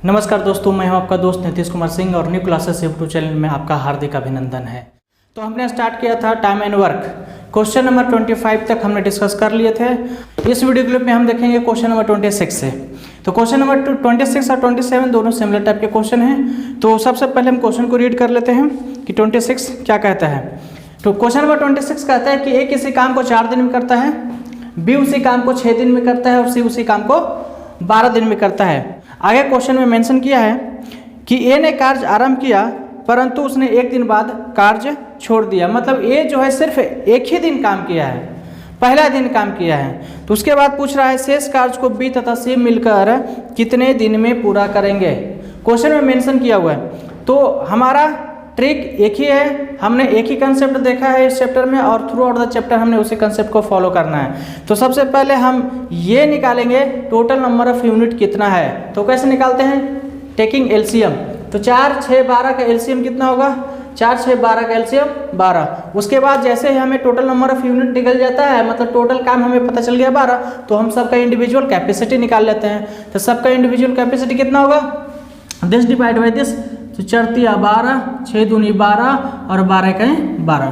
नमस्कार दोस्तों, मैं हूं आपका दोस्त नीतीश कुमार सिंह और न्यू क्लासेस यूट्यूब चैनल में आपका हार्दिक अभिनंदन है। तो हमने स्टार्ट किया था time and work, question number 25 तक हमने डिस्कस कर लिए थे। इस वीडियो क्लिप में हम देखेंगे क्वेश्चन नंबर 26 से। तो क्वेश्चन नंबर 26 और 27 दोनों सिमिलर टाइप के क्वेश्चन हैं। तो सबसे पहले हम क्वेश्चन को रीड कर लेते हैं कि 26 क्या कहता है। तो क्वेश्चन नंबर 26 कहता है कि ए किसी काम को 4 दिन में करता है, बी उसी काम को 6 दिन में करता है और सी उसी काम को 12 दिन में करता है। आगे क्वेश्चन में मेंशन किया है कि ए ने कार्य आरंभ किया परंतु उसने 1 दिन बाद कार्य छोड़ दिया। मतलब ए जो है सिर्फ एक ही दिन काम किया है, पहला दिन काम किया है। तो उसके बाद पूछ रहा है शेष कार्य को बी तथा सी मिलकर कितने दिन में पूरा करेंगे। क्वेश्चन में मेंशन किया हुआ है। तो हमारा ट्रिक एक ही है, हमने एक ही कंसेप्ट देखा है इस चैप्टर में और थ्रू आउट द चैप्टर हमने उसी कंसेप्ट को फॉलो करना है। तो सबसे पहले हम ये निकालेंगे टोटल नंबर ऑफ यूनिट कितना है। तो कैसे निकालते हैं, टेकिंग एलसीएम। तो 4, 6, 12 का एलसीएम कितना होगा, 4, 6, 12 का एलसीएम 12। उसके बाद जैसे ही हमें टोटल नंबर ऑफ यूनिट निकल जाता है, मतलब टोटल काम हमें पता चल गया 12, तो हम सबका इंडिविजुअल कैपेसिटी निकाल लेते हैं। तो सबका इंडिविजुअल कैपेसिटी कितना होगा, दिस डिवाइड बाई दिस, तो 4 × 12, 6 दूनी 12 और 12 का 12,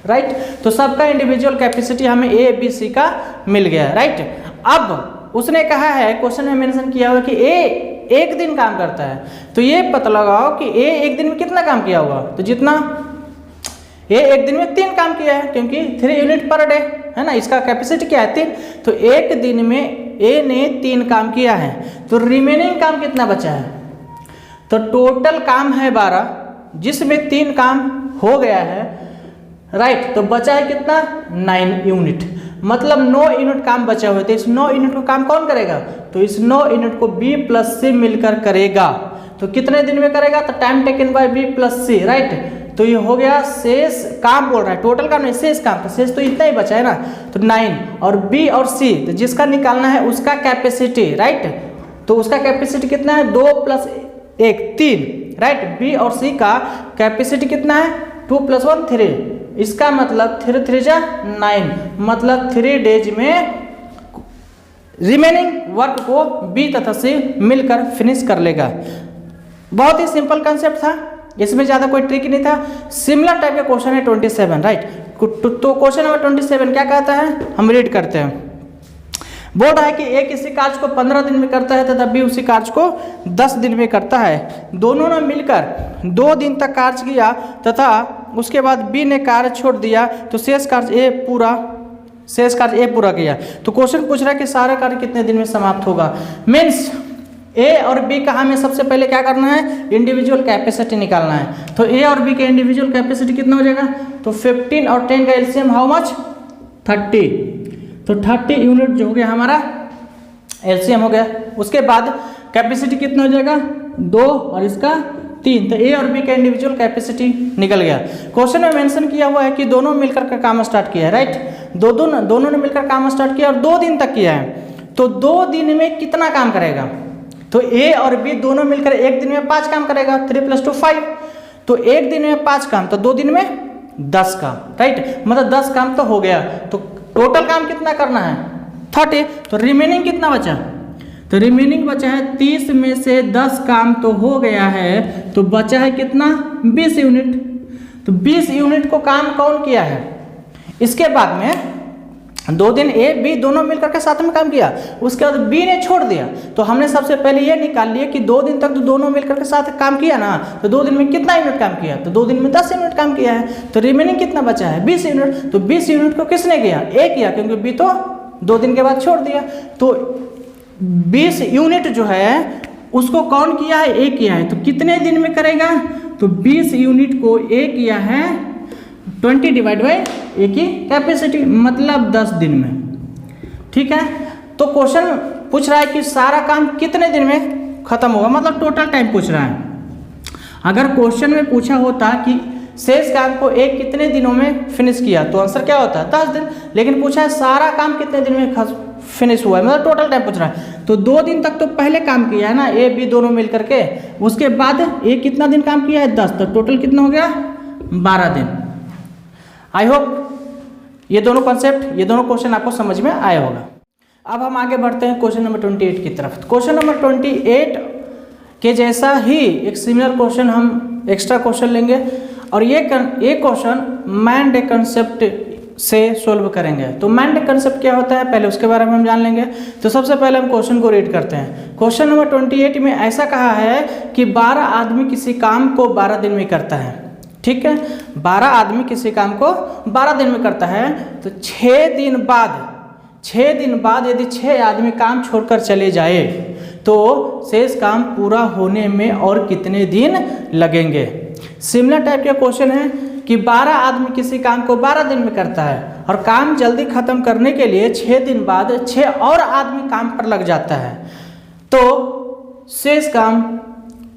राइट। तो सबका इंडिविजुअल कैपेसिटी हमें ए बी सी का मिल गया, राइट। अब उसने कहा है, क्वेश्चन में मेंशन किया हुआ कि ए 1 दिन काम करता है। तो ये पता लगाओ कि ए 1 दिन में कितना काम किया होगा। तो जितना ए 1 दिन में 3 काम किया है, क्योंकि 3 यूनिट पर डे है ना, इसका कैपेसिटी क्या है 3। तो 1 दिन में ए ने 3 काम किया है। तो रिमेनिंग काम कितना बचा है, तो टोटल काम है 12 जिसमें 3 काम हो गया है, राइट। तो बचा है कितना, 9 यूनिट, मतलब 9 यूनिट काम बचा हुआ है। तो इस 9 यूनिट को काम कौन करेगा, तो इस 9 यूनिट को बी प्लस सी मिलकर करेगा। तो कितने दिन में करेगा, तो time taken by B plus C, right. तो ये हो गया शेष काम, बोल रहा है टोटल काम नहीं शेष काम। तो शेष तो इतना ही बचा है ना, तो 9 और बी और सी, तो जिसका निकालना है उसका कैपेसिटी, राइट। तो उसका कैपेसिटी कितना है, 2 + 1 3, राइट। बी और सी का कैपेसिटी कितना है, 2 + 1 3। इसका मतलब 3 3 जा 9, मतलब 3 डेज में रिमेनिंग वर्क को बी तथा सी मिलकर फिनिश कर लेगा। बहुत ही सिंपल कंसेप्ट था, इसमें ज़्यादा कोई ट्रिक नहीं था। सिमिलर टाइप का क्वेश्चन है 27, राइट। तो क्वेश्चन नंबर 27 क्या कहता है, हम रीड करते हैं। बोल रहा है कि ए किसी कार्य को 15 दिन में करता है तथा बी उसी कार्य को 10 दिन में करता है। दोनों ने मिलकर 2 दिन तक कार्य किया तथा उसके बाद बी ने कार्य छोड़ दिया, तो शेष कार्य ए पूरा किया। तो क्वेश्चन पूछ रहा है कि सारा कार्य कितने दिन में समाप्त होगा। मीन्स ए और बी का हमें सबसे पहले क्या करना है, इंडिविजुअल कैपेसिटी निकालना है। तो ए और बी के इंडिविजुअल कैपेसिटी कितना हो जाएगा, तो 15 और 10 का एलसीएम हाउ मच, 30। तो 30 यूनिट जो हो गया हमारा एलसीएम हो गया। उसके बाद कैपेसिटी कितना हो जाएगा, 2 और इसका 3। तो ए और बी का इंडिविजुअल कैपेसिटी निकल गया। क्वेश्चन में मेंशन किया हुआ है कि दोनों मिलकर का काम स्टार्ट किया है, राइट। दोनों ने मिलकर काम स्टार्ट किया और 2 दिन तक किया है। तो 2 दिन में कितना काम करेगा, तो ए और बी दोनों मिलकर 1 दिन में 5 काम करेगा, 3 + 2 5। तो 1 दिन में 5 काम, तो 2 दिन में 10 काम, राइट। मतलब 10 काम तो हो गया। तो टोटल काम कितना करना है, 30। तो रिमेनिंग कितना बचा, तो रिमेनिंग बचा है 30 में से 10 काम तो हो गया है, तो बचा है कितना, 20 यूनिट। तो 20 यूनिट को काम कौन किया है। इसके बाद में 2 दिन ए बी दोनों मिलकर के साथ में काम किया, उसके बाद बी ने छोड़ दिया। तो हमने सबसे पहले ये निकाल लिया कि 2 दिन तक तो दोनों मिलकर के साथ काम किया ना, तो 2 दिन में कितना यूनिट काम किया, तो 2 दिन में 10 यूनिट काम किया है। तो रिमेनिंग कितना बचा है, 20 यूनिट। तो 20 यूनिट को किसने किया, ए किया, क्योंकि बी तो 2 दिन के बाद छोड़ दिया। तो 20 यूनिट जो है उसको कौन किया है, ए किया है। तो कितने दिन में करेगा, तो 20 यूनिट को ए किया है 20 डिवाइड बाई ए की कैपेसिटी, मतलब 10 दिन में, ठीक है। तो क्वेश्चन पूछ रहा है कि सारा काम कितने दिन में खत्म होगा, मतलब टोटल टाइम पूछ रहा है। अगर क्वेश्चन में पूछा होता कि शेष काम को एक कितने दिनों में फिनिश किया, तो आंसर क्या होता है, 10 दिन। लेकिन पूछा है सारा काम कितने दिन में फिनिश हुआ है, मतलब टोटल टाइम पूछ रहा है। तो 2 दिन तक तो पहले काम किया है ना, ए बी दोनों मिल करके। उसके बाद ए कितना दिन काम किया है, 10। तो टोटल कितना हो गया, 12 दिन। आई होप ये दोनों कॉन्सेप्ट, ये दोनों क्वेश्चन आपको समझ में आया होगा। अब हम आगे बढ़ते हैं क्वेश्चन नंबर 28 की तरफ। क्वेश्चन नंबर 28 के जैसा ही एक सिमिलर क्वेश्चन हम एक्स्ट्रा क्वेश्चन लेंगे और ये क्वेश्चन मैन डे कंसेप्ट से सोल्व करेंगे। तो मैन डे कंसेप्ट क्या होता है पहले उसके बारे में हम जान लेंगे। तो सबसे पहले हम क्वेश्चन को रीड करते हैं। क्वेश्चन नंबर 28 में ऐसा कहा है कि 12 आदमी किसी काम को 12 दिन में करता है। ठीक है, 12 आदमी किसी काम को 12 दिन में करता है। तो 6 दिन बाद यदि 6 आदमी काम छोड़कर चले जाए तो शेष काम पूरा होने में और कितने दिन लगेंगे। सिमिलर टाइप का क्वेश्चन है कि 12 आदमी किसी काम को 12 दिन में करता है और काम जल्दी खत्म करने के लिए 6 दिन बाद 6 और आदमी काम पर लग जाता है, तो शेष काम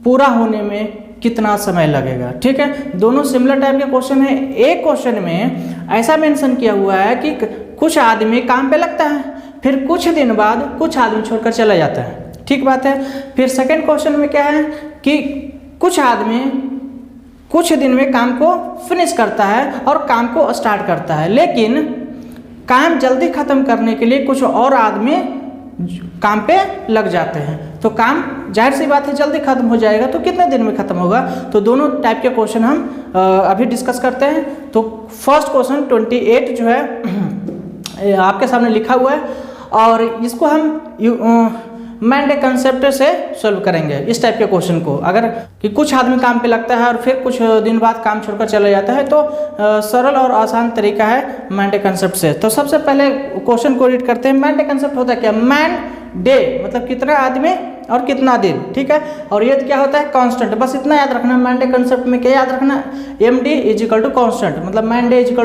पूरा होने में कितना समय लगेगा। ठीक है, दोनों सिमिलर टाइप के क्वेश्चन है। एक क्वेश्चन में ऐसा मेंशन किया हुआ है कि कुछ आदमी काम पे लगता है, फिर कुछ दिन बाद कुछ आदमी छोड़कर चला जाता है। ठीक बात है। फिर सेकंड क्वेश्चन में क्या है कि कुछ आदमी कुछ दिन में काम को फिनिश करता है और काम को स्टार्ट करता है, लेकिन काम जल्दी खत्म करने के लिए कुछ और आदमी काम पे लग जाते हैं। तो काम जाहिर सी बात है जल्दी खत्म हो जाएगा, तो कितने दिन में खत्म होगा। तो दोनों टाइप के क्वेश्चन हम अभी डिस्कस करते हैं। तो फर्स्ट क्वेश्चन 28 जो है आपके सामने लिखा हुआ है और इसको हम मैन डे कंसेप्ट से सॉल्व करेंगे। इस टाइप के क्वेश्चन को अगर कि कुछ आदमी काम पे लगता है और फिर कुछ दिन बाद काम छोड़कर चला जाता है, तो सरल और आसान तरीका है मैन डे कंसेप्ट से। तो सबसे पहले क्वेश्चन को रीड करते हैं। मैन डे कंसेप्ट होता है क्या, मैन डे मतलब कितना आदमी और कितना दिन। ठीक है, और ये क्या होता है कांस्टेंट। बस इतना याद रखना, मैन डे कंसेप्ट में क्या याद रखना, MD = कांस्टेंट, मतलब मैन डे =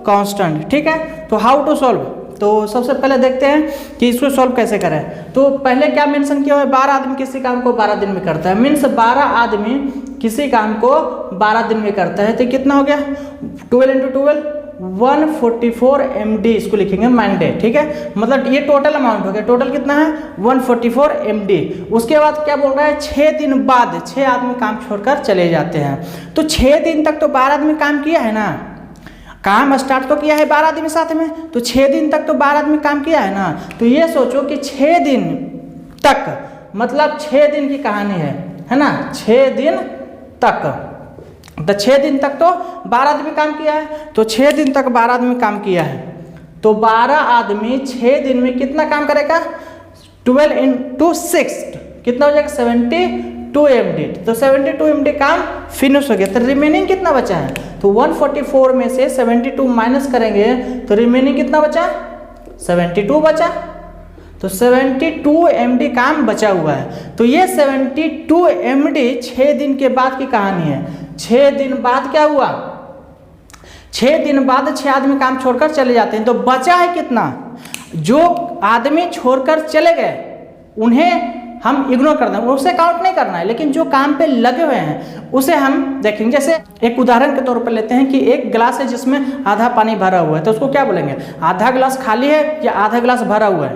कांस्टेंट। ठीक है, तो हाउ टू सॉल्व। तो सबसे पहले देखते हैं कि इसको सॉल्व कैसे करें। तो पहले क्या मेंशन किया हुआ है, 12 आदमी किसी काम को 12 दिन में करता है। मीन्स 12 आदमी किसी काम को 12 दिन में करता है, तो कितना हो गया 12 × 12 144 MD इसको लिखेंगे मैन डे। ठीक है, मतलब ये टोटल अमाउंट हो गया। टोटल कितना है 144 MD। उसके बाद क्या बोल रहा है 6 दिन बाद 6 आदमी काम छोड़कर चले जाते हैं। तो 6 दिन तक तो 12 आदमी काम किया है ना, काम स्टार्ट तो किया है 12 आदमी साथ में, तो 6 दिन तक तो 12 आदमी काम किया है ना। तो ये सोचो कि 6 दिन तक मतलब 6 दिन की कहानी है ना, 6 दिन तक, तो 6 दिन तक तो 12 आदमी काम किया है। तो 6 दिन तक 12 आदमी काम किया है, तो 12 आदमी 6 दिन में कितना काम करेगा 12 × 6 कितना हो जाएगा 72 MD। तो 72 MD काम फिनिश हो गया। तो रिमेनिंग कितना बचा है, तो 144 में से 72 माइनस करेंगे तो रिमेनिंग कितना बचा 72 बचा। तो 72 MD काम बचा हुआ है। तो ये 72 MD 6 दिन के बाद की कहानी है। 6 दिन बाद क्या हुआ, 6 दिन बाद 6 आदमी काम छोड़कर चले जाते हैं, तो बचा है कितना, जो आदमी छोड़कर चले गए उन्हें हम इग्नोर कर दें, उसे काउंट नहीं करना है, लेकिन जो काम पे लगे हुए हैं उसे हम देखेंगे। जैसे एक उदाहरण के तौर पर लेते हैं कि एक गिलास है जिसमें आधा पानी भरा हुआ है, तो उसको क्या बोलेंगे, आधा गिलास खाली है या आधा गिलास भरा हुआ है।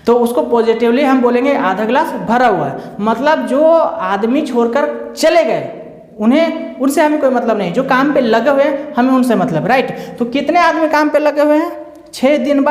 तो उसको पॉजिटिवली हम बोलेंगे आधा गिलास भरा हुआ है। मतलब जो आदमी छोड़कर चले गए उनसे हमें कोई मतलब नहीं, जो काम पे लगे हुए हैं हमें उनसे मतलब, राइट। तो कितने आदमी काम पे लगे हुए हैं 6 दिन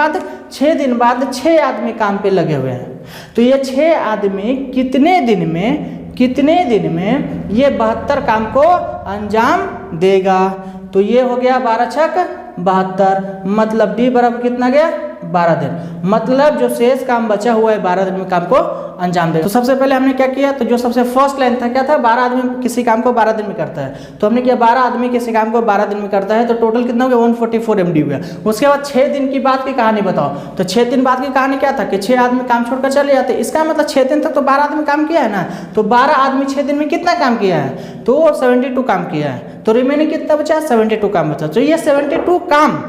बाद 6 आदमी काम पे लगे हुए हैं। तो ये 6 आदमी कितने दिन में ये 72 काम को अंजाम देगा। तो ये हो गया 12 × 6 = 72, मतलब D बराबर कितना गया 12 दिन। मतलब जो शेष काम बचा हुआ है 12 दिन में काम को अंजाम देगा। तो सबसे पहले हमने क्या किया, तो जो सबसे फर्स्ट लाइन था क्या था, 12 आदमी किसी काम को 12 दिन में करता है। तो हमने किया 12 आदमी किसी काम को 12 दिन में करता है, तो टोटल कितना हो गया 144 MD हुआ। उसके बाद 6 दिन की बाद की कहानी बताओ। तो 6 दिन बाद की कहानी क्या था कि 6 आदमी काम छोड़कर चले जाते। इसका मतलब 6 दिन तक तो 12 आदमी काम किया है ना। तो 12 आदमी 6 दिन में कितना काम किया है, तो 72 काम किया है। तो रिमेनिंग कितना बचा 72 काम बचा। तो ये 72 काम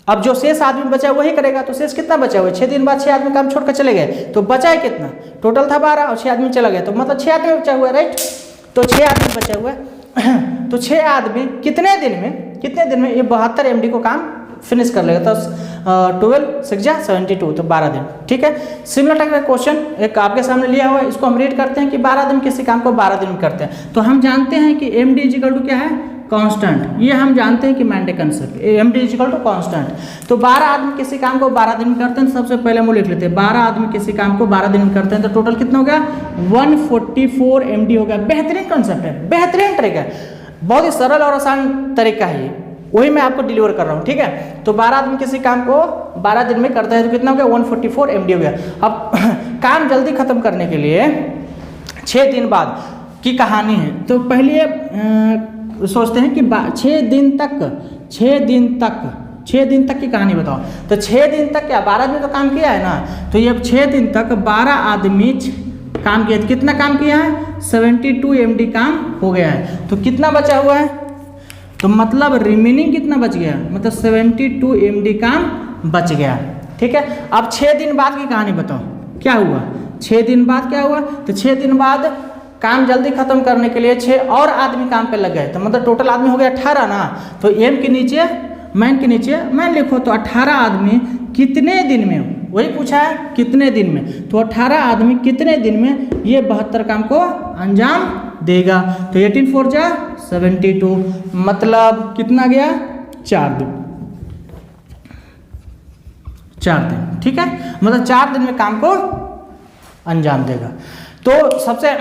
अब जो शेष आदमी बचा वही करेगा। तो शेष कितना बचा हुआ है, 6 दिन बाद 6 आदमी काम छोड़कर चले गए, तो बचा है कितना, टोटल था 12 और 6 आदमी चला गया, तो मतलब 6 आदमी बचा हुआ है, राइट। तो 6 आदमी बचा हुआ है। तो 6 आदमी कितने दिन में ये 72 MD को काम फिनिश कर लेगा। तो 12 × 6 = 72, तो 12 दिन। ठीक है, सिमिलर टाइप का क्वेश्चन एक आपके सामने लिया हुआ है, इसको हम रीड करते हैं कि 12 दिन किसी काम को 12 दिन में करते हैं। तो हम जानते हैं कि MD = क्या है कांस्टेंट, ये हम जानते हैं कि मैंडे concept, M D is equal to constant. तो 12 आदमी किसी काम को 12 दिन में करते हैं, तो सबसे पहले हम लिख लेते हैं 12 आदमी किसी काम को 12 दिन में करते हैं, तो टोटल कितना हो गया 144 MD हो गया। बेहतरीन कंसेप्ट है, बेहतरीन तरीका है, बहुत ही सरल और आसान तरीका है, वही मैं आपको डिलीवर कर रहा हूँ, ठीक है। तो 12 आदमी किसी काम को 12 दिन में करता है, तो कितना हो गया 144 MD हो गया। अब काम जल्दी खत्म करने के लिए 6 दिन बाद की कहानी है, तो पहले सोचते हैं कि 6 दिन तक की कहानी बताओ। तो 6 दिन तक क्या 12 आदमी तो काम किया है ना, तो ये 6 दिन तक 12 आदमी काम किया, कितना काम किया है 72 MD काम हो गया है। तो कितना बचा हुआ है, तो मतलब रिमेनिंग कितना बच गया, मतलब 72 MD काम बच गया, ठीक है। अब 6 दिन बाद की कहानी बताओ क्या हुआ। 6 दिन बाद क्या हुआ, तो 6 दिन बाद काम जल्दी खत्म करने के लिए 6 और आदमी काम पे लग गए, तो मतलब टोटल आदमी हो गया 18 ना। तो एम के नीचे मैन लिखो, तो 18 आदमी कितने दिन में, वही पूछा है कितने दिन में, तो 18 आदमी कितने दिन में ये 72 काम को अंजाम देगा। तो 18 4 जा 72, मतलब कितना गया 4 दिन, ठीक है, मतलब 4 दिन में काम को अंजाम देगा। तो सबसे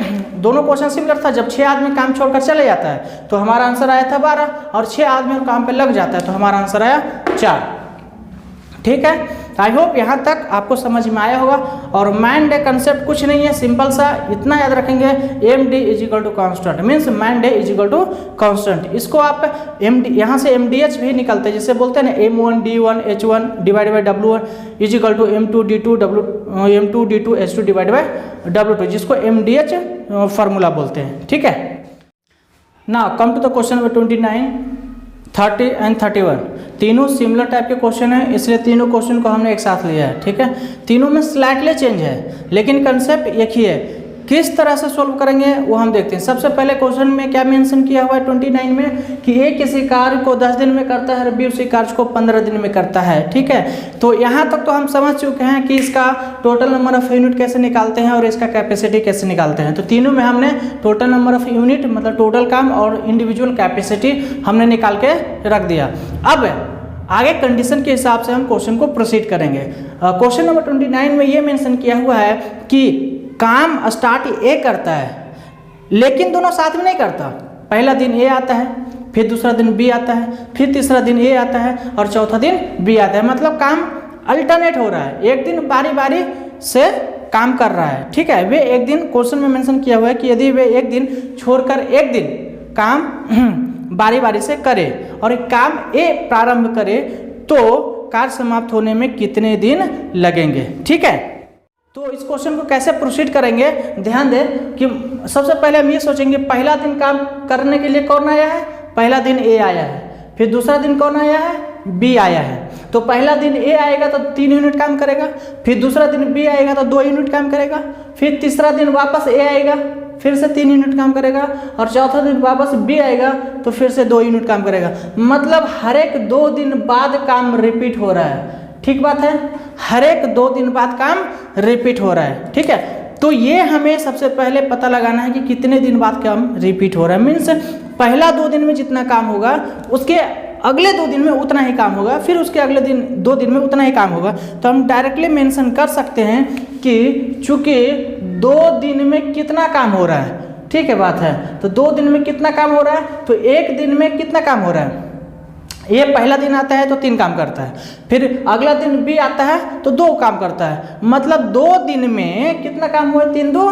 दोनों क्वेश्चन सिमिलर था, जब 6 आदमी काम छोड़कर चले जाता है तो हमारा आंसर आया था 12, और 6 आदमी काम पे लग जाता है तो हमारा आंसर आया 4, ठीक है। आई होप यहाँ तक आपको समझ में आया होगा। और मैन डे कंसेप्ट कुछ नहीं है, सिंपल सा इतना याद रखेंगे, M D is equal to constant, means man day is equal to constant. इसको आप एम डी यहाँ से MDH भी निकलते हैं, जिससे बोलते हैं ना M1 D1 H1 divide by W1 is equal to M2 D2 H2 divide by W2, जिसको MDH फार्मूला बोलते हैं, ठीक है। Now come to the question number 29, 30 and 31, तीनों सिमिलर टाइप के क्वेश्चन है, इसलिए तीनों क्वेश्चन को हमने एक साथ लिया है, ठीक है। तीनों में स्लाइटली चेंज है, लेकिन कंसेप्ट एक ही है। किस तरह से सोल्व करेंगे वो हम देखते हैं। सबसे पहले क्वेश्चन में क्या मेंशन किया हुआ है 29 में कि ए किसी कार्य को 10 दिन में करता है और बी उसी कार्य को 15 दिन में करता है, ठीक है। तो यहाँ तक तो हम समझ चुके हैं कि इसका टोटल नंबर ऑफ यूनिट कैसे निकालते हैं और इसका कैपेसिटी कैसे निकालते हैं। तो तीनों में हमने टोटल नंबर ऑफ यूनिट मतलब टोटल काम और इंडिविजुअल कैपेसिटी हमने निकाल के रख दिया। अब आगे कंडीशन के हिसाब से हम क्वेश्चन को प्रोसीड करेंगे। क्वेश्चन नंबर 29 में ये मेंशन किया हुआ है कि काम स्टार्ट ए करता है, लेकिन दोनों साथ में नहीं करता। पहला दिन ए आता है, फिर दूसरा दिन बी आता है, फिर तीसरा दिन ए आता है और चौथा दिन बी आता है, मतलब काम अल्टरनेट हो रहा है, एक दिन बारी बारी से काम कर रहा है, ठीक है। वे एक दिन क्वेश्चन में मेंशन किया हुआ है कि यदि वे एक दिन छोड़कर एक दिन काम बारी बारी से करे और काम ए प्रारंभ करे तो कार्य समाप्त होने में कितने दिन लगेंगे, ठीक है। तो इस क्वेश्चन को कैसे प्रोसीड करेंगे, ध्यान दें कि सबसे पहले हम ये सोचेंगे पहला दिन काम करने के लिए कौन आया है, पहला दिन ए आया है, फिर दूसरा दिन कौन आया है, बी आया है। तो पहला दिन ए आएगा तो 3 यूनिट काम करेगा, फिर दूसरा दिन बी आएगा तो 2 यूनिट काम करेगा, फिर तीसरा दिन वापस ए आएगा फिर से 3 यूनिट काम करेगा और चौथा दिन वापस बी आएगा तो फिर से 2 यूनिट काम करेगा। मतलब हर एक 2 दिन बाद काम रिपीट हो रहा है, ठीक बात है, हर एक 2 दिन बाद काम रिपीट हो रहा है, ठीक है। तो ये हमें सबसे पहले पता लगाना है कि कितने दिन बाद काम रिपीट हो रहा है। मीन्स पहला 2 दिन में जितना काम होगा उसके अगले 2 दिन में उतना ही काम होगा, फिर उसके अगले दिन 2 दिन में उतना ही काम होगा। तो हम डायरेक्टली मेंशन कर सकते हैं कि चूंकि 2 दिन में कितना काम हो रहा है, ठीक है बात है। तो 2 दिन में कितना काम हो रहा है, तो 1 दिन में कितना काम हो रहा है, ये पहला दिन आता है तो 3 काम करता है, फिर अगला दिन भी आता है तो 2 काम करता है, मतलब 2 दिन में कितना काम हुआ है, 3 2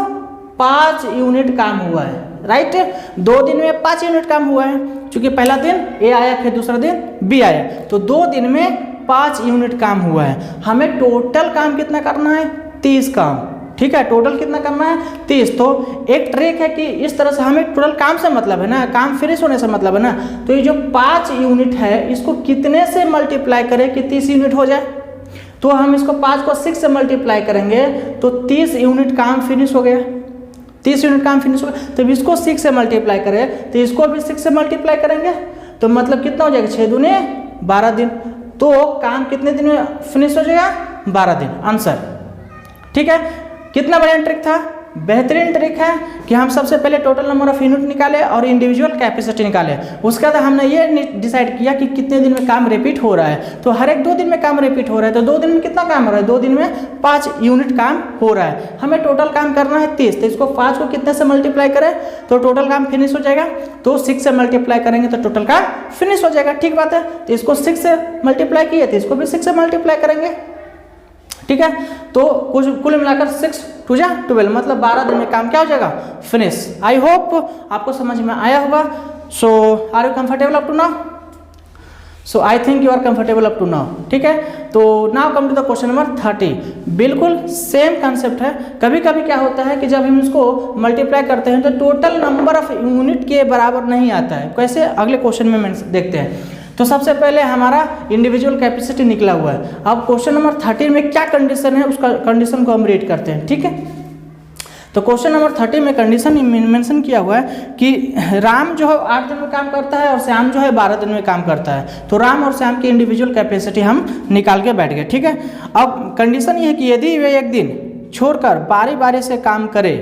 5 यूनिट काम हुआ है, राइट। 2 दिन में 5 यूनिट काम हुआ है, क्योंकि पहला दिन ए आया फिर दूसरा दिन बी आया, तो 2 दिन में 5 यूनिट काम हुआ है। हमें टोटल काम कितना करना है, 30 काम, ठीक है। टोटल कितना करना है, 30। तो एक ट्रिक है कि इस तरह से हमें टोटल काम से मतलब है ना, काम फिनिश होने से मतलब है ना। तो ये जो 5 यूनिट है इसको कितने से मल्टीप्लाई करें कि 30 यूनिट हो जाए, तो हम इसको 5 को 6 से मल्टीप्लाई करेंगे तो 30 यूनिट काम फिनिश हो गया, 30 यूनिट काम फिनिश हो गया। तो इसको 6 से मल्टीप्लाई करें तो इसको भी 6 से मल्टीप्लाई करेंगे तो मतलब कितना हो जाएगा, 6 दूने 12 दिन। तो काम कितने दिन में फिनिश हो जाएगा, 12 दिन, आंसर, ठीक है। कितना बढ़िया ट्रिक था, बेहतरीन ट्रिक है कि हम सबसे पहले टोटल नंबर ऑफ यूनिट निकालें और इंडिविजुअल कैपेसिटी निकालें। उसके बाद हमने ये डिसाइड किया कि कितने दिन में काम रिपीट हो रहा है। तो हर एक 2 दिन में काम रिपीट हो रहा है, तो 2 दिन में कितना काम हो रहा है? 2 दिन में 5 यूनिट काम हो रहा है। हमें टोटल काम करना है 30, तो इसको 5 को कितने से मल्टीप्लाई करें तो टोटल काम फिनिश हो जाएगा। तो 6 से मल्टीप्लाई करेंगे तो टोटल काम फिनिश हो जाएगा। ठीक बात है। तो इसको 6 से मल्टीप्लाई किए तो इसको भी 6 से मल्टीप्लाई करेंगे। ठीक है, तो कुल मिलाकर 6 2 जा 12, मतलब 12 दिन में काम क्या हो जाएगा? फिनिश। आई होप आपको समझ में आया होगा। So are you comfortable up to now? So I think you are comfortable up to now. ठीक है, तो now come to the question number 30। बिल्कुल सेम कंसेप्ट है। कभी कभी क्या होता है कि जब हम इसको मल्टीप्लाई करते हैं तो टोटल नंबर ऑफ यूनिट के बराबर नहीं आता है। कैसे? अगले क्वेश्चन में देखते हैं। तो सबसे पहले हमारा इंडिविजुअल कैपेसिटी निकला हुआ है। अब क्वेश्चन नंबर 30 में क्या कंडीशन है, उसका कंडीशन को हम रीड करते हैं। ठीक है, तो क्वेश्चन नंबर 30 में कंडीशन मेंशन किया हुआ है कि राम जो है 8 दिन में काम करता है और श्याम जो है 12 दिन में काम करता है। तो राम और श्याम की इंडिविजुअल कैपेसिटी हम निकाल के बैठ गए। ठीक है, अब कंडीशन ये है कि यदि वे एक दिन छोड़कर बारी बारी से काम करे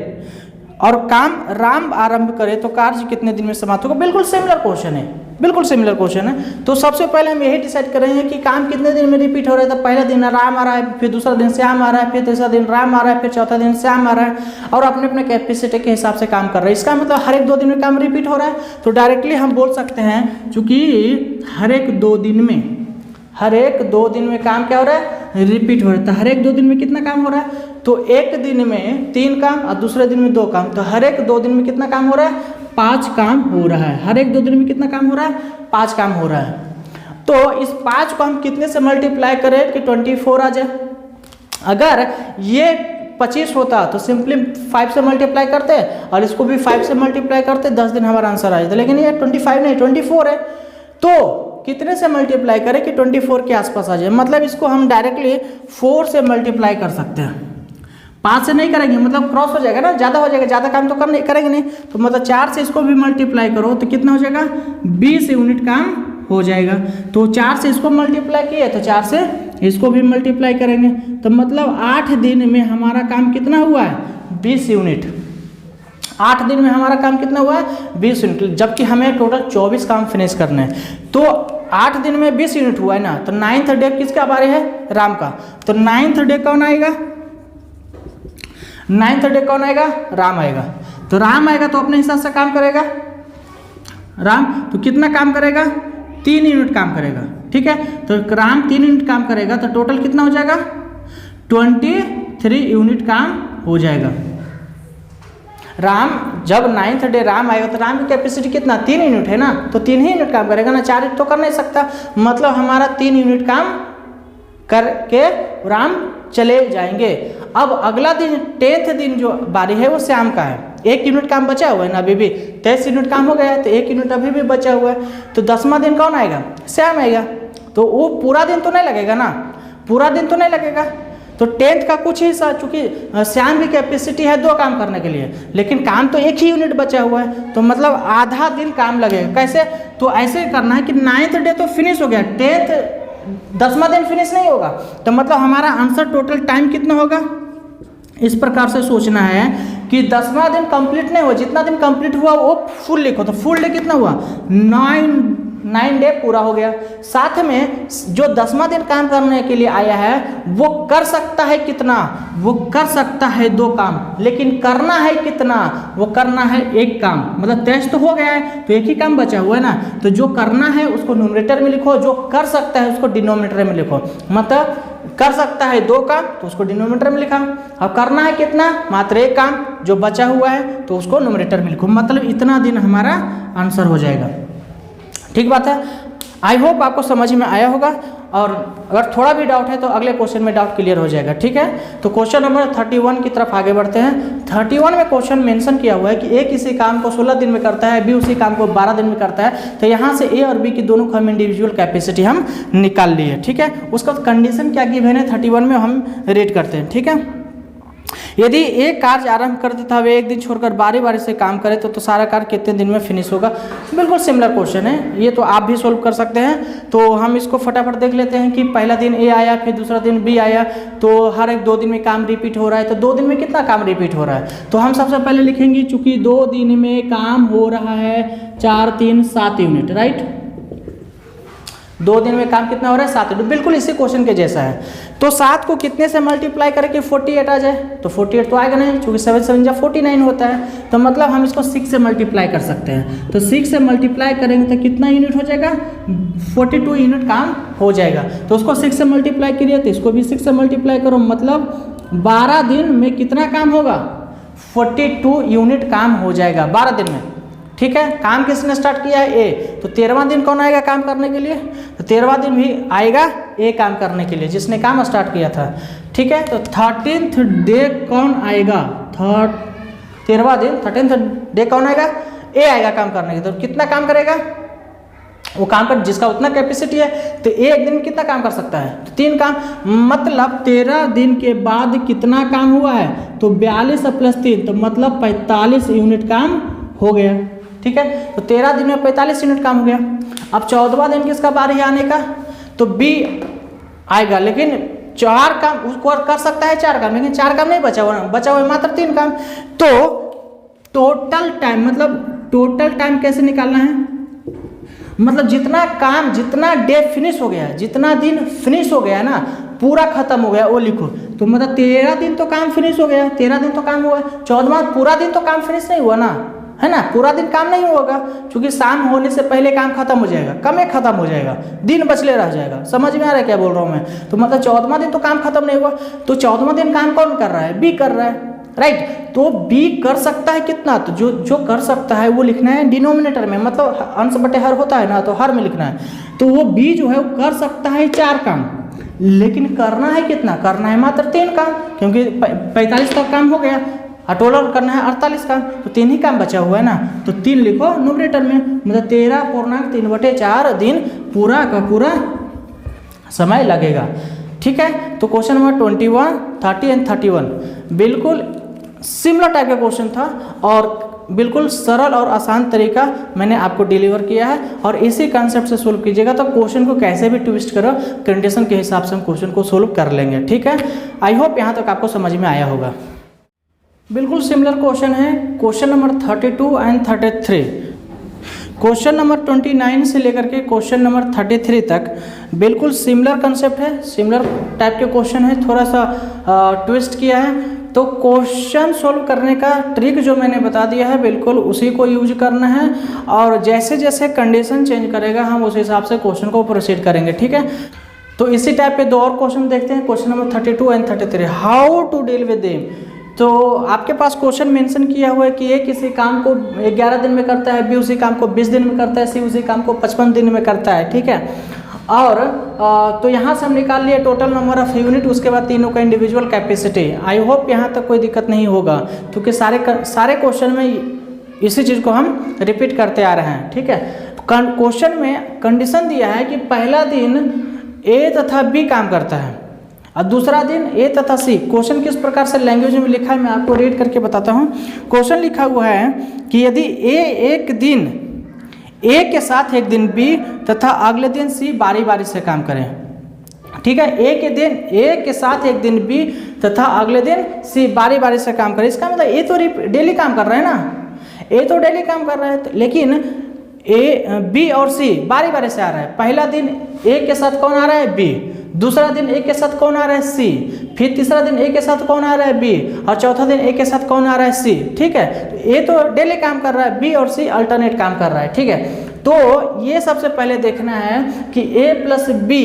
और काम राम आरंभ करे तो कार्य कितने दिन में समाप्त होगा। बिल्कुल सिमिलर क्वेश्चन है, बिल्कुल सिमिलर क्वेश्चन है। तो सबसे पहले हम यही डिसाइड कर रहे हैं कि काम कितने दिन में रिपीट हो रहा है। तो पहला दिन राम आ रहा है, फिर दूसरा दिन श्याम आ रहा है, फिर तीसरा दिन राम आ रहा है, फिर चौथा दिन श्याम आ रहा है, और अपने अपने कैपेसिटी के हिसाब से काम कर रहे हैं। इसका मतलब हर एक 2 दिन में काम रिपीट हो रहा है। तो डायरेक्टली हम बोल सकते हैं चूंकि हर एक 2 दिन में काम क्या हो रहा है? रिपीट हो रहा है। तो हर एक 2 दिन में कितना काम हो रहा है? तो एक दिन में 3 काम और दूसरे दिन में 2 काम। तो हर एक 2 दिन में कितना काम हो रहा है? 5 काम हो रहा है। हर एक 2 दिन में कितना काम हो रहा है? 5 काम हो रहा है। तो इस 5 को हम कितने से मल्टीप्लाई करें कि 24 आ जाए। अगर ये 25 होता तो सिंपली 5 से मल्टीप्लाई करते और इसको भी 5 से मल्टीप्लाई करते, 10 दिन हमारा आंसर आ जाता। लेकिन ये 25 नहीं 24 है। तो कितने से मल्टीप्लाई करें कि 24 के आसपास आ जाए। मतलब इसको हम डायरेक्टली 4 से मल्टीप्लाई कर सकते हैं। 5 से नहीं करेंगे, मतलब क्रॉस हो जाएगा ना, ज़्यादा हो जाएगा, ज़्यादा काम तो करेंगे नहीं। तो मतलब 4 से इसको भी मल्टीप्लाई करो तो कितना हो जाएगा? 20 यूनिट काम हो जाएगा। तो 4 से इसको मल्टीप्लाई किए तो 4 से इसको भी मल्टीप्लाई करेंगे। तो मतलब 8 दिन में हमारा काम कितना हुआ है? 20 यूनिट। 8 दिन में हमारा काम कितना हुआ है? 20 यूनिट। जबकि हमें टोटल 24 काम फिनिश करने हैं। तो 8 दिन में 20 यूनिट हुआ है ना। तो 9th डे किसका बारे है? राम का। तो 9th डे कौन आएगा? 9th डे कौन आएगा? राम आएगा। तो राम आएगा तो अपने हिसाब से काम करेगा। राम तो कितना काम करेगा? 3 यूनिट काम करेगा। ठीक है, तो राम 3 यूनिट काम करेगा तो टोटल कितना हो जाएगा? 23 यूनिट काम हो जाएगा। राम जब 9th डे राम आएगा तो राम की कैपेसिटी कितना? 3 यूनिट है ना। तो 3 ही यूनिट काम करेगा ना, 4 यूनिट तो कर नहीं सकता। मतलब हमारा 3 यूनिट काम करके राम चले जाएंगे। अब अगला दिन 10th दिन जो बारी है वो श्याम का है। 1 यूनिट काम बचा हुआ है ना, अभी भी 23 यूनिट काम हो गया है तो 1 यूनिट अभी भी बचा हुआ है। तो 10वां दिन कौन आएगा? श्याम आएगा। तो वो पूरा दिन तो नहीं लगेगा ना, पूरा दिन तो नहीं लगेगा। तो 10th का कुछ हिस्सा, चूंकि श्याम की कैपेसिटी है 2 काम करने के लिए, लेकिन काम तो 1 ही यूनिट बचा हुआ है। तो मतलब आधा दिन काम लगेगा। कैसे? तो ऐसे करना है कि 9th डे तो फिनिश हो गया, 10वां दिन फिनिश नहीं होगा। तो मतलब हमारा आंसर टोटल टाइम कितना होगा? इस प्रकार से सोचना है कि 10वां दिन कंप्लीट नहीं हुआ, जितना दिन कंप्लीट हुआ वो फुल लिखो। तो फुल डे कितना हुआ? 9 डे पूरा हो गया। साथ में जो 10वां दिन काम करने के लिए आया है वो कर सकता है कितना? वो कर सकता है 2 काम, लेकिन करना है कितना? वो करना है 1 काम। मतलब 23 तो हो गया है तो 1 ही काम बचा हुआ है ना। तो जो करना है उसको न्यूमरेटर में लिखो, जो कर सकता है उसको डिनोमिनेटर में लिखो। मतलब कर सकता है 2 काम तो उसको डिनोमिनेटर में लिखा। अब करना है कितना? मात्र 1 काम, जो बचा हुआ है तो उसको न्यूमरेटर में लिखो। मतलब इतना दिन हमारा आंसर हो जाएगा। ठीक बात है। आई होप आपको समझ में आया होगा, और अगर थोड़ा भी डाउट है तो अगले क्वेश्चन में डाउट क्लियर हो जाएगा। ठीक है, तो क्वेश्चन नंबर 31 की तरफ आगे बढ़ते हैं। 31 में क्वेश्चन मेंशन किया हुआ है कि ए किसी काम को 16 दिन में करता है, बी उसी काम को 12 दिन में करता है। तो यहाँ से ए और बी की दोनों को हम इंडिविजुअल कैपेसिटी हम निकाल लिए। ठीक है, उसका कंडीशन क्या गिवन है 31 में हम रेड करते हैं। ठीक है, यदि एक कार्य आरंभ कर देता है वे एक दिन छोड़कर बारी बारी से काम करे तो सारा कार्य कितने दिन में फिनिश होगा। बिल्कुल सिमिलर क्वेश्चन है, ये तो आप भी सोल्व कर सकते हैं। तो हम इसको फटाफट देख लेते हैं कि पहला दिन ए आया, फिर दूसरा दिन बी आया, तो हर एक 2 दिन में काम रिपीट हो रहा है। तो 2 दिन में कितना काम रिपीट हो रहा है, तो हम सबसे पहले लिखेंगे चूंकि 2 दिन में काम हो रहा है 4 3 7 यूनिट, राइट। 2 दिन में काम कितना हो रहा है 7 यूनिट, बिल्कुल इसी क्वेश्चन के जैसा है। तो 7 को कितने से मल्टीप्लाई करके 48 आ जाए, तो 48 तो आएगा नहीं, क्योंकि 7 7 जा 49 होता है। तो मतलब हम इसको 6 से मल्टीप्लाई कर सकते हैं। तो 6 से मल्टीप्लाई करेंगे तो कितना यूनिट हो जाएगा, 42 यूनिट काम हो जाएगा। तो उसको 6 से मल्टीप्लाई करिए तो इसको भी 6 से मल्टीप्लाई करो, मतलब 12 दिन में कितना काम होगा, 42 यूनिट काम हो जाएगा 12 दिन में। ठीक है, काम किसने स्टार्ट किया है, ए। तो 13वां दिन कौन आएगा काम करने के लिए, तो 13वां दिन भी आएगा ए काम करने के लिए, जिसने काम स्टार्ट किया था। ठीक है, तो 13th डे कौन आएगा, 13वां दिन 13th डे कौन आएगा, ए आएगा काम करने के। तो कितना काम करेगा, वो काम कर जिसका उतना कैपेसिटी है। तो ए एक दिन में कितना काम कर सकता है, तो 3 काम, मतलब 13 दिन के बाद कितना काम हुआ है, तो 42 + 3 तो मतलब 45 यूनिट काम हो गया। ठीक है, तो 13 दिन में 45 यूनिट काम हो गया। अब 14वां दिन किसका बारी आने का, तो बी आएगा, लेकिन 4 काम उसको कर सकता है 4 काम, लेकिन 4 काम नहीं बचा हुआ मात्र 3 काम। तो टोटल टाइम, मतलब टोटल टाइम कैसे निकालना है, मतलब जितना काम, जितना डे फिनिश हो गया, जितना दिन फिनिश हो गया ना, पूरा खत्म हो गया वो लिखो। तो मतलब 13 दिन तो काम फिनिश हो गया, 13 दिन तो काम हुआ, 14वां पूरा दिन तो काम फिनिश नहीं हुआ ना, है ना, पूरा दिन काम नहीं होगा, क्योंकि शाम होने से पहले काम खत्म हो जाएगा, कम एक खत्म हो जाएगा, दिन बचले रह जाएगा। समझ में आ रहा है क्या बोल रहा हूँ मैं, तो मतलब 14वां दिन तो काम खत्म नहीं हुआ। तो 14वां दिन काम कौन कर रहा है, बी कर रहा है, राइट। तो बी कर सकता है कितना, तो जो कर सकता है वो लिखना है डिनोमिनेटर में, मतलब अंश बटे हर होता है ना, तो हर में लिखना है। तो वो बी जो है वो कर सकता है 4 काम, लेकिन करना है कितना, करना है मात्र 3 काम, क्योंकि 45 का काम हो गया, टोटल करना है 48 काम, तो 3 ही काम बचा हुआ है ना। तो 3 लिखो न्यूमरेटर में, मतलब 13.3/4 दिन पूरा का पूरा समय लगेगा। ठीक है, तो क्वेश्चन नंबर 21, 30 एंड 31 बिल्कुल सिमिलर टाइप का क्वेश्चन था, और बिल्कुल सरल और आसान तरीका मैंने आपको डिलीवर किया है। और इसी कंसेप्ट से सोल्व कीजिएगा, तो क्वेश्चन को कैसे भी ट्विस्ट करो, कंडीशन के हिसाब से हम क्वेश्चन को सोल्व कर लेंगे। ठीक है, आई होप यहाँ तक आपको समझ में आया होगा। बिल्कुल सिमिलर क्वेश्चन है, question number 32 and 33। Question number 29 से लेकर के क्वेश्चन नंबर 33 तक बिल्कुल सिमिलर कंसेप्ट है, सिमिलर टाइप के क्वेश्चन है, थोड़ा सा ट्विस्ट किया है। तो क्वेश्चन सोल्व करने का ट्रिक जो मैंने बता दिया है बिल्कुल उसी को यूज करना है, और जैसे जैसे कंडीशन चेंज करेगा हम उस हिसाब से क्वेश्चन को प्रोसीड करेंगे। ठीक है, तो इसी टाइप पे 2 और क्वेश्चन देखते हैं, question number 32 and 33, how to deal with them. तो आपके पास क्वेश्चन मेंशन किया हुआ है कि ए किसी काम को 11 दिन में करता है, बी उसी काम को 20 दिन में करता है, सी उसी काम को 55 दिन में करता है। ठीक है, और तो यहाँ से हम निकाल लिए टोटल नंबर ऑफ यूनिट, उसके बाद तीनों का इंडिविजुअल कैपेसिटी। आई होप यहाँ तक कोई दिक्कत नहीं होगा, क्योंकि सारे क्वेश्चन में इसी चीज़ को हम रिपीट करते आ रहे हैं। ठीक है, क्वेश्चन में कंडीशन दिया है कि पहला दिन ए तथा बी काम करता है और दूसरा दिन ए तथा सी। क्वेश्चन किस प्रकार से लैंग्वेज में लिखा है मैं आपको रीड करके बताता हूँ। क्वेश्चन लिखा हुआ है कि यदि ए एक दिन ए के साथ एक दिन बी तथा अगले दिन सी बारी बारी से काम करें। ठीक है, ए के साथ एक दिन बी तथा अगले दिन सी बारी बारी से काम करें। इसका मतलब ए तो डेली काम कर रहा है ना, ए तो डेली काम कर रहा है, लेकिन ए बी और सी बारी बारी से आ रहा है। पहला दिन ए के साथ कौन आ रहा है, बी, दूसरा दिन ए के साथ कौन आ रहा है, सी, फिर तीसरा दिन ए के साथ कौन आ रहा है, बी, और चौथा दिन ए के साथ कौन आ रहा है, सी। ठीक है, तो ए तो डेली काम कर रहा है, बी और सी अल्टरनेट काम कर रहा है। ठीक है, तो ये सबसे पहले देखना है कि ए प्लस बी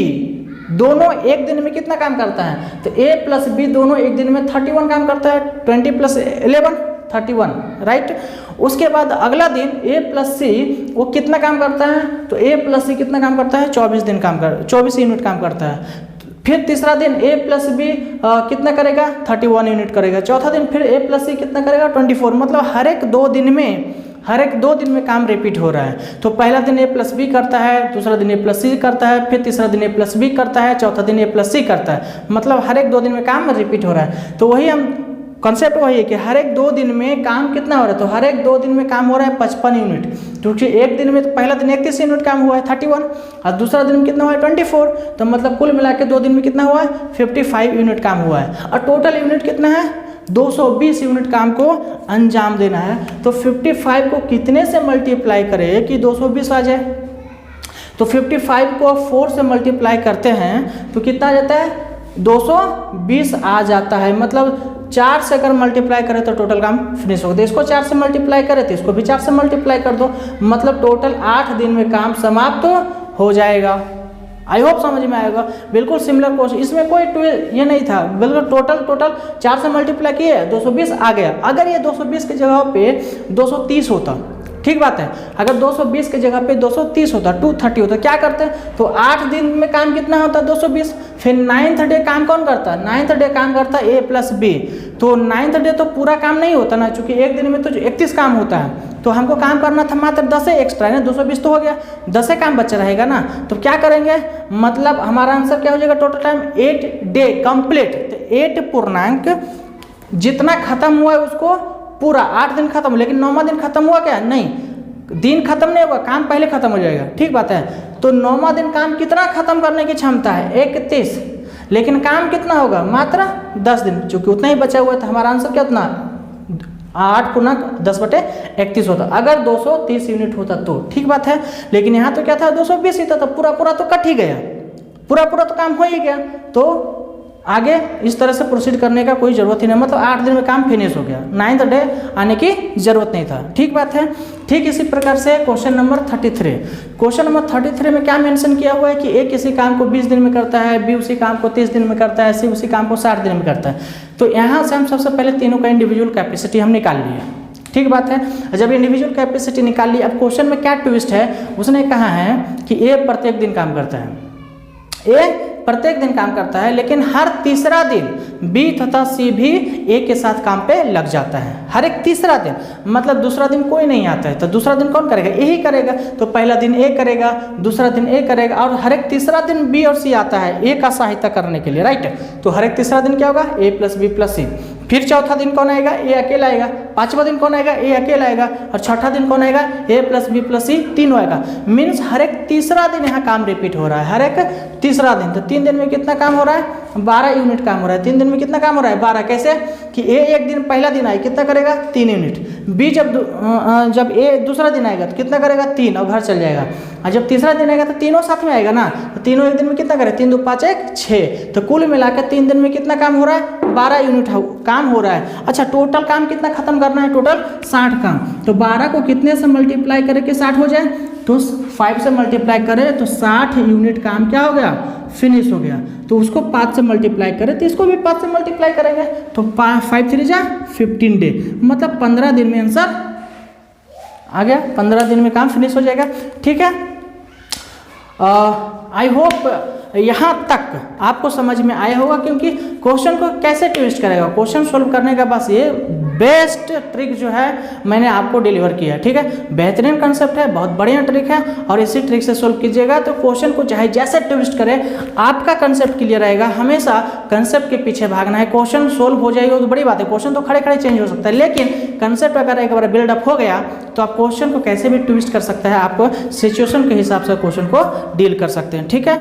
दोनों एक दिन में कितना काम करता है। तो ए प्लस बी दोनों एक दिन में 31 काम करता है, 20 + 11 31, राइट। उसके बाद अगला दिन ए प्लस सी वो कितना काम करता है, तो ए प्लस सी कितना काम करता है, 24 यूनिट काम करता है। फिर तीसरा दिन ए प्लस बी कितना करेगा, 31 यूनिट करेगा। चौथा दिन फिर ए प्लस सी कितना करेगा, 24। मतलब हर एक दो दिन में काम रिपीट हो रहा है। तो पहला दिन ए प्लस बी करता है, दूसरा दिन ए प्लस सी करता है, फिर तीसरा दिन ए प्लस बी करता है, चौथा दिन ए प्लस सी करता है। मतलब हर एक 2 दिन में काम रिपीट हो रहा है। तो वही हम कॉन्सेप्ट वही है कि हर एक 2 दिन में काम कितना हो रहा है, तो हर एक 2 दिन में काम हो रहा है 55 यूनिट, क्योंकि एक दिन में तो पहला दिन 31 यूनिट काम हुआ है 31, और दूसरा दिन में कितना हुआ है 24, तो मतलब कुल मिला के 2 दिन में कितना हुआ है 55 यूनिट काम हुआ है, और टोटल यूनिट कितना है 220 यूनिट काम को अंजाम देना है। तो 55 को कितने से मल्टीप्लाई करें कि 220 आ जाए, तो 55 को 4 से मल्टीप्लाई करते हैं तो कितना आ जाता है 220 आ जाता है, मतलब 4 से अगर मल्टीप्लाई करें तो टोटल काम फिनिश होगा। इसको 4 से मल्टीप्लाई करें तो इसको भी 4 से मल्टीप्लाई कर दो, मतलब टोटल 8 दिन में काम समाप्त हो जाएगा। आई होप समझ में आएगा। बिल्कुल सिमिलर क्वेश्चन, इसमें कोई ये नहीं था, बिल्कुल टोटल 4 से मल्टीप्लाई किए 220 आ गया। अगर ये 220 की जगह पे 230 होता, ठीक बात है, अगर 220 की जगह पे 230 होता, 230 होता, क्या करते हैं तो 8 दिन में काम कितना होता 220, फिर 9th डे काम कौन करता है 9th डे काम करता है A + B, तो 9th डे तो पूरा काम नहीं होता ना, चूंकि एक दिन में तो 31 काम होता है, तो हमको काम करना था मात्र 10 एक्स्ट्रा है ना, 220 तो हो गया, 10 काम बचा रहेगा ना, तो क्या करेंगे, मतलब हमारा आंसर क्या हो जाएगा टोटल टाइम 8 डे कंप्लीट, तो 8 पूर्णांक जितना खत्म हुआ है उसको पूरा 8 दिन खत्म, लेकिन 9वां दिन खत्म हुआ क्या नहीं, दिन खत्म नहीं होगा, काम पहले खत्म हो जाएगा, ठीक बात है। तो 9वां दिन काम कितना खत्म करने की क्षमता है 31, लेकिन काम कितना होगा मात्र 10 दिन, चूंकि उतना ही बचा हुआ है, तो हमारा आंसर क्या उतना 8 पूर्णांक 10/31 होता, अगर 230 यूनिट होता तो, ठीक बात है। लेकिन यहाँ तो क्या था 220 ही था, तो पूरा तो कट ही गया, पूरा तो काम हो ही गया, तो आगे इस तरह से प्रोसीड करने का कोई ज़रूरत ही नहीं, मतलब 8 दिन में काम फिनिश हो गया, 9th डे आने की ज़रूरत नहीं था, ठीक बात है। ठीक इसी प्रकार से क्वेश्चन नंबर 33, क्वेश्चन नंबर 33 में क्या मेंशन किया हुआ है कि A किसी काम को 20 दिन में करता है, B उसी काम को 30 दिन में करता है, C उसी काम को 60 दिन में करता है। तो यहाँ से हम सबसे पहले तीनों का इंडिविजुअल कैपेसिटी हम निकाल लिए, ठीक बात है। जब इंडिविजुअल कैपेसिटी निकाल ली, अब क्वेश्चन में क्या ट्विस्ट है, उसने कहा है कि A प्रत्येक दिन काम करता है, A प्रत्येक दिन काम करता है, लेकिन हर तीसरा दिन B तथा C भी A के साथ काम पे लग जाता है, हर एक तीसरा दिन, मतलब दूसरा दिन कोई नहीं आता है, तो दूसरा दिन कौन करेगा, A ही करेगा, तो पहला दिन A करेगा, दूसरा दिन A करेगा, और हर एक तीसरा दिन B और C आता है A का सहायता करने के लिए, राइट। तो हर एक तीसरा दिन क्या होगा A + B + C, फिर चौथा दिन कौन आएगा A अकेला आएगा, पांचवा दिन कौन आएगा A अकेला आएगा, और छठा दिन कौन आएगा A + B + C तीनों आएगा। मीन्स हर एक तीसरा दिन यहाँ काम रिपीट हो रहा है, हर एक तीसरा दिन। तो 3 दिन में कितना काम हो रहा है 12 यूनिट काम हो रहा है, 3 दिन में कितना काम हो रहा है 12, कैसे कि A एक दिन पहला दिन आए कितना करेगा 3 यूनिट, B जब A दूसरा दिन आएगा तो कितना करेगा 3 और घर चल जाएगा, और जब तीसरा दिन आएगा तो तीनों साथ में आएगा ना, तो तीनों एक दिन में कितना करे 3 × 2 = 5 = 6, तो कुल मिलाकर 3 दिन में कितना काम हो रहा है 12 यूनिट काम हो रहा है। अच्छा टोटल काम कितना खत्म करना है, टोटल 60 काम, तो 12 को कितने से मल्टीप्लाई करें कि 60 हो जाए, तो 5 से मल्टीप्लाई करें तो 60 यूनिट काम क्या हो गया फिनिश हो गया। तो उसको 5 से मल्टीप्लाई करें तो इसको भी 5 से मल्टीप्लाई करेंगे, तो 5 3 जा 15 डे, मतलब 15 दिन में आंसर आ गया, 15 दिन में काम फिनिश हो जाएगा, ठीक है। आई होप यहाँ तक आपको समझ में आया होगा, क्योंकि क्वेश्चन को कैसे ट्विस्ट करेगा, क्वेश्चन सोल्व करने का बस ये बेस्ट ट्रिक जो है मैंने आपको डिलीवर किया, ठीक है। बेहतरीन कंसेप्ट है, बहुत बढ़िया ट्रिक है, और इसी ट्रिक से सोल्व कीजिएगा तो क्वेश्चन को चाहे जैसे ट्विस्ट करे आपका कंसेप्ट क्लियर रहेगा। हमेशा कंसेप्ट के पीछे भागना है, क्वेश्चन सोल्व हो जाएगा तो बड़ी बात है, क्वेश्चन तो खड़े खड़े चेंज हो सकता है, लेकिन कंसेप्ट अगर एक बार बिल्डअप हो गया तो आप क्वेश्चन को कैसे भी ट्विस्ट कर सकते हैं, आपको सिचुएशन के हिसाब से क्वेश्चन को डील कर सकते हैं, ठीक है।